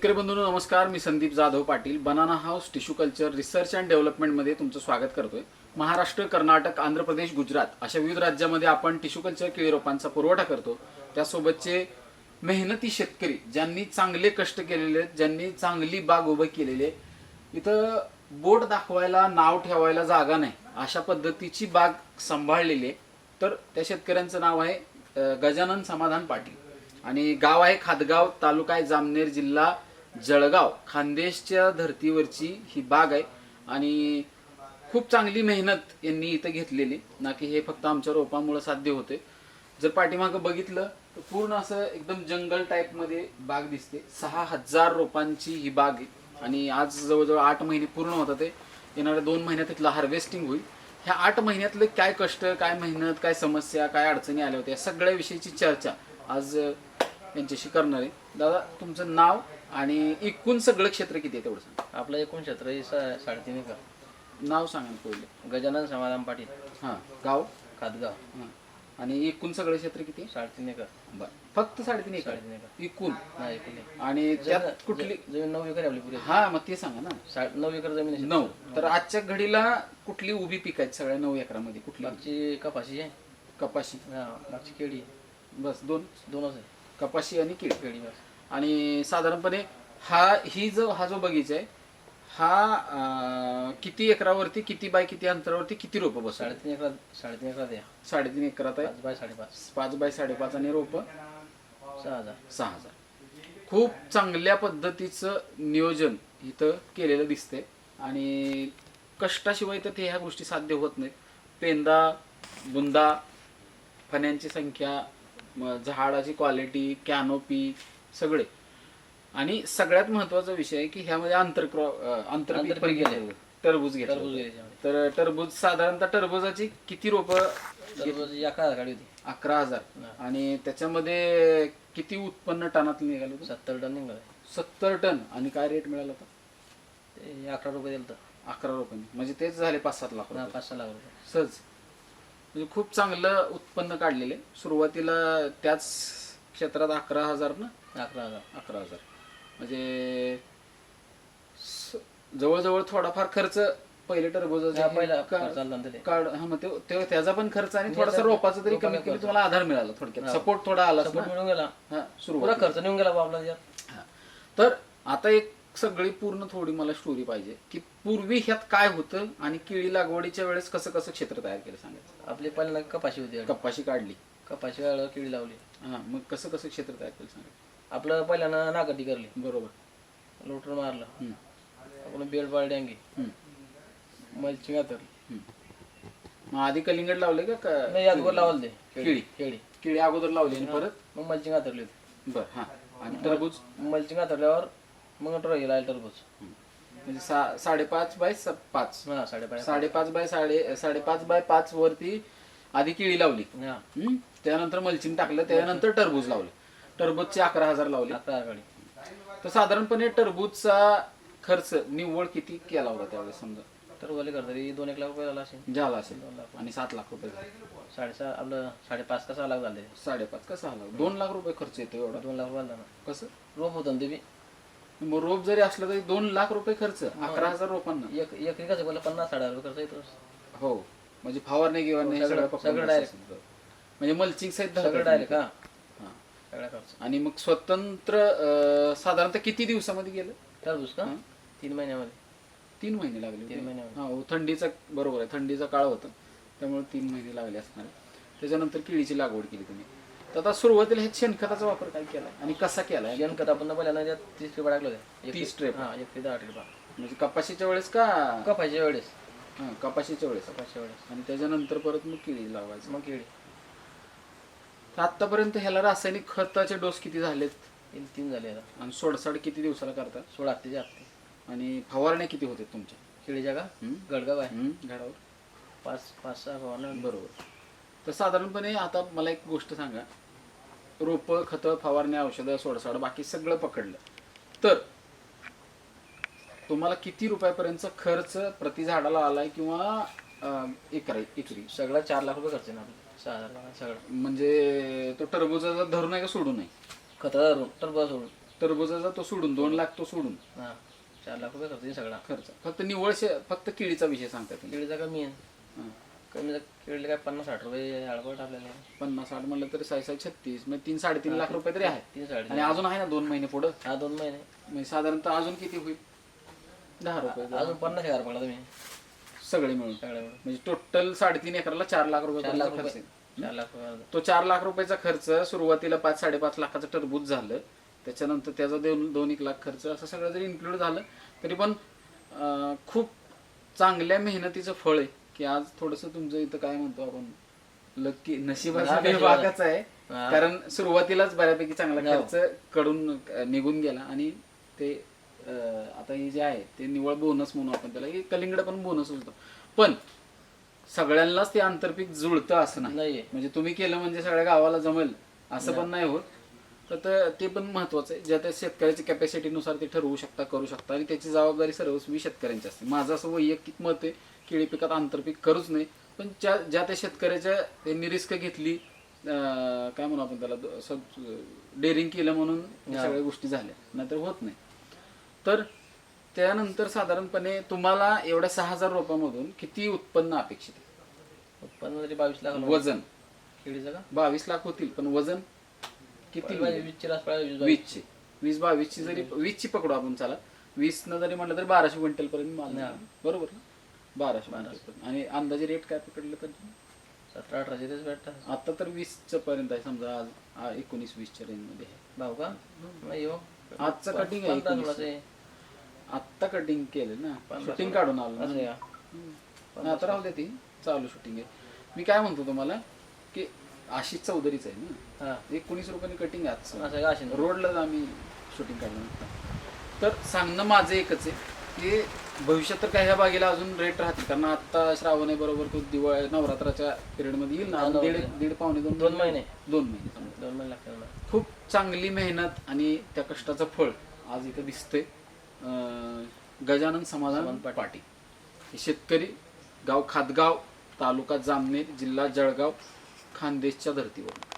शेतकरी बंधूंनो नमस्कार. मी Sandeep Jadhav Patil, banana house tissue culture research and डेव्हलपमेंटमध्ये तुमचं स्वागत करतोय. महाराष्ट्र, कर्नाटक, आंध्र प्रदेश, गुजरात अशा विविध राज्यामध्ये आपण टिश्यू कल्चर केळी रोपांचा पुरवठा करतो. त्यासोबतचे मेहनती शेतकरी ज्यांनी चांगले कष्ट केलेले आहेत, ज्यांनी चांगली बाग उभी केलेली आहे, इथं बोट दाखवायला नाव ठेवायला जागा नाही अशा पद्धतीची बाग सांभाळलेली आहे. तर त्या शेतकऱ्यांचं नाव आहे गजानन समाधान पाटील आणि गाव आहे खादगाव, तालुका आहे जामनेर, जिल्हा जळगाव. खानदेशच्या धर्तीवरची ही बाग आहे आणि खूप चांगली मेहनत यांनी इथं घेतलेली ना की हे फक्त आमच्या रोपांमुळे साध्य होते. जर पाठीमागं बघितलं तर पूर्ण असं एकदम जंगल टाईपमध्ये बाग दिसते. 6000 रोपांची ही बाग आहे आणि आज जवळजवळ 8 महिने पूर्ण होतात. ते येणाऱ्या 2 महिन्यात इथलं हार्वेस्टिंग होईल. ह्या 8 महिन्यातले काय कष्ट, काय मेहनत, काय समस्या, काय अडचणी आल्या होत्या, सगळ्या विषयीची चर्चा आज यांच्याशी करणार आहे. दादा, तुमचं नाव आणि एकूण सगळं क्षेत्र किती आहे तेवढं सांगा. आपलं एकूण क्षेत्र हे 3.5 एकर. नाव सांगा ना पहिले. गजानन समाधान पाटील, हां, गाव खादगाव. हां, आणि एकूण सगळं क्षेत्र किती आहे? 3.5 एकर. बरं, फक्त 3.5 एकर 3.5 एकर एकूण. हा, एकूण आहे. आणि त्यात कुठली जमीन 9 एकर आहे आपली पुरी. हा मग ते सांगा ना. 9 एकर जमीन आहे. 9. तर आजच्या घडीला कुठली उभी पीक आहेत सगळ्या 9 एकरामध्ये? कुठली? मागची कपाशी आहे. कपाशी. हा, मागची केळी आहे. बस दोनच आहे. कपाशी आणि केळी. केळी बस. आणि साधारणपणे हा जो बगीचा आहे हा किती एकरावरती, किती बाय किती अंतरावरती, किती रोपं बस? 3.5 एकर. 3.5 एकरात आहे. 3.5 एकरात आहे. 5 बाय 5.5. 5 बाय 5.5 आणि रोपं 6,000. 6,000. खूप चांगल्या पद्धतीचं नियोजन इथं केलेलं दिसते आणि कष्टाशिवाय तर ह्या गोष्टी साध्य होत नाहीत. पेंदा, बुंदा, फण्यांची संख्या, झाडाची क्वालिटी, कॅनोपी सगळे. आणि सगळ्यात महत्वाचा विषय आहे की ह्यामध्ये आंतरपीक पण गेले. टरबूज घेतलं. तर टरबूज साधारणतः टरबूजाची किती रोपं? 11,000 काढली होती. 11,000. आणि त्याच्यामध्ये किती उत्पन्न टनात निघालं होतं? 70 टन निघालं. 70 टन. आणि काय रेट मिळाला होता? ते 11 रुपये दिलं. 11 रुपयांनी. म्हणजे तेच झाले 5-7 लाख रुपये. 5-6 लाख रुपये सहज. म्हणजे खूप चांगलं उत्पन्न काढलेले. सुरुवातीला त्याच क्षेत्रात 11,000 ना. 11,000 म्हणजे जवळजवळ थोडाफार खर्च पहिले टरबूजाचा त्याचा पण खर्च आणि थोडासा रोपाचा तरी कमीत कमी तुम्हाला आधार मिळाला. थोडक्यात सपोर्ट थोडा आला मिळून गेला. सुरुवात खर्च निघून गेला आपला. तर आता एक सगळी पूर्ण थोडी मला स्टोरी पाहिजे की पूर्वी ह्यात काय होतं आणि केळी लागवडीच्या वेळेस कसं कसं क्षेत्र तयार केलं सांगायचं. आपली पहिल्यांदा कपाशी होती. कपाशी काढली. कपाशी वेळेला केळी लावली. हा, मग कसं कसं क्षेत्र तयार केलं सांगायचं. आपलं पहिल्यांदा नागती करली. बरोबर. लोटर मारलं. आपण बेड पाळली, अंगी मल्चिंग आतरली. मग आधी कलिंगड लावले का? नाही, अगोदर लावलं ते केळी. केळी अगोदर लावली आणि परत मग मल्चिंग आतरली होती. बर. हा, आणि टरबूज मल्चिंग आतरल्यावर मग राहिला टरबूज. म्हणजे 5.5 बाय 5. हा, 5.5 बाय 5 वरती आधी केळी लावली. त्यानंतर मल्चिंग टाकलं, त्यानंतर टरबूज लावलं. टरबूजचे 11,000 लावले. 11,000. तर साधारणपणे टरबूजचा खर्च निव्वळ किती केला होता त्यावेळेस समजा? टरबूज करता 2-1 लाख रुपये झाला असेल. झाला असेल. आणि 7 लाख रुपये झाले. 6.5 आपलं 5.5 का 6 लाख झाले. 5.5 का 6 लाख. 2 लाख रुपये खर्च येतो एवढा. 2 लाख रुपये झाला. कसं रोप होतं ते बी. मग रोप जरी असलं तरी 2 लाख रुपये खर्च 11,000 रोपांना. एकरी कसं बोललं 50-60 रुपये खर्च येतो. हो, म्हणजे फवारणी गिवारणी सगळं डायरेक्ट. म्हणजे मल्चिंग सहित सगळं डायरेक्ट. हा, सगळा खर्च. आणि मग स्वतंत्र साधारणतः किती दिवसामध्ये गेलं टरबूज का? 3 महिन्यामध्ये. 3 महिने लागले. 3 महिन्यामध्ये. हा, थंडीचा बरोबर आहे, थंडीचा काळ होता त्यामुळे 3 महिने लागले असणार. त्याच्यानंतर केळीची लागवड केली तुम्ही. तर आता सुरुवातीला हे शेणखताचा वापर काय केला आणि कसा केला? शेणखत आपण पहिल्यांदा 30 ट्रिप टाकलं होतं. 30 ट्रिप. हा, 1 ते 10 ट्रिप. म्हणजे कपाशीच्या वेळेस का? कपाशीच्या वेळेस. हा, कपाशीच्या वेळेस. वेळेस. आणि त्याच्यानंतर परत मग केळी लावायचं. मग केळी. आतापर्यंत ह्याला रासायनिक खताचे डोस किती झालेत? 3 झाले. आणि सोडसाड किती दिवसाला करता? 16 ते 8. आणि फवारण्या किती होते तुमच्या केळीच्या का? गडगाव आहे. झाडावर 5-6 फवारण्या. बरोबर. तर साधारणपणे आता मला एक गोष्ट सांगा, रोपं, खतं, फवारण्या, औषधं, सोडसाड बाकी सगळं पकडलं तर तुम्हाला किती रुपयापर्यंतचा खर्च प्रति झाडाला आलाय किंवा एकरी? सगळं 4 लाख रुपये खर्च आहे ना. 6,000 सगळं. म्हणजे तो टरबूजाचा धरून आहे का सोडून आहे? खतं धरून, टरबूज सोडून. टरबुजाचा तो सोडून 2 लाख तो सोडून हा 4 लाख रुपये खर्च आहे सगळा. खर्च फक्त निव्वळ फक्त केळीचा विषय सांगता तुम्ही. केळीचा कमी आहे. हां. कमी केळीला काय 50-60 रुपये हळपट आपल्याला. 50-60 म्हणलं तरी 6-36 म्हणजे 3-3.5 लाख रुपये तरी आहे. 3-3.5 आणि अजून आहे ना 2 महिने पुढं, हा 2 महिने. म्हणजे साधारणतः अजून किती होईल? 10 रुपये अजून 50,000 पडला तुम्ही सगळे मिळून. सगळ्या मिळून. म्हणजे टोटल 3.5 एकरला 4 लाख रुपये 4 लाख खर्च रुपये. आहे. 4 लाख रुपये. तो 4 लाख रुपयाचा खर्च सुरुवातीला 5-5.5 लाखाचं टरबूज झालं, त्याच्यानंतर त्याचा 2-1 लाख खर्च, असं सगळं जरी इन्क्लूड झालं तरी पण खूप चांगल्या मेहनतीचं फळ आहे की आज थोडंसं तुमचं इथं काय म्हणतो आपण लकी नशिबाचा विभागच आहे. कारण सुरुवातीलाच बऱ्यापैकी चांगला खर्च कडून निघून गेला आणि ते आता हे जे आहे ते निव्वळ बोनस म्हणू आपण त्याला, की कलिंगड पण बोनस होतो. पण सगळ्यांनाच ते आंतरपीक जुळतं असं नाही. म्हणजे तुम्ही केलं म्हणजे सगळ्या गावाला जमेल असं पण नाही होत. तर ते पण महत्वाचं आहे. ज्या त्या शेतकऱ्याच्या कॅपॅसिटीनुसार ते ठरवू शकता, करू शकता आणि त्याची जबाबदारी सर्वस्वी शेतकऱ्यांची असते. माझं असं वैयक्तिक मत आहे केळी पिकात आंतरपीक करूच नाही. पण ज्या त्या शेतकऱ्याच्या त्यांनी रिस्क घेतली, काय म्हणू आपण त्याला, डेअरिंग केलं म्हणून या सगळ्या गोष्टी झाल्या, नाहीतर होत नाही. तर त्यानंतर साधारणपणे तुम्हाला एवढ्या 6,000 रोपांमधून किती उत्पन्न अपेक्षित आहे? उत्पन्न तरी 22 लाख. वजन केळीचं का 22 लाख होतील, पण वजन किती? 20ची रास पडायला 20ची 20-22ची जरी 20ची पकडू आपण, चला 20 न जरी म्हटलं तर 1200 क्विंटल पर्यंत माल निघाला. बरोबर ना? 1200 क्विंटल. आणि अंदाजे रेट काय पकडलं तर 17-18 तेच भेटतात. आता तर 20 पर्यंत आहे. समजा आज 19-20च्या रेंज मध्ये आहे. भाऊ का नाही हो. आजचं कटिंग आहे 19. आत्ता कटिंग केलं ना, शूटिंग काढून आलो ना. आता राहू दे, ती चालू शूटिंग आहे. मी काय म्हणतो तुम्हाला की आशिष चौधरीच आहे ना, 19 रुपयाने कटिंग आहे. रोडला आम्ही शूटिंग काढलं. तर सांगणं माझं एकच आहे की भविष्यात तर काय ह्या बागेला अजून रेट राहतील. कारण आता श्रावण आहे बरोबर, तो दिवाळी नवरात्राच्या पिरियडमध्ये येईल ना, दीड पावणे 2 महिने लागतात. खूप चांगली मेहनत आणि त्या कष्टाचं फळ आज इथं दिसतंय. गजानन समाधान पाटील हे शेतकरी, गाव खातगाव, तालुका जामनेर, जिल्हा जळगाव, खानदेशच्या धर्तीवर.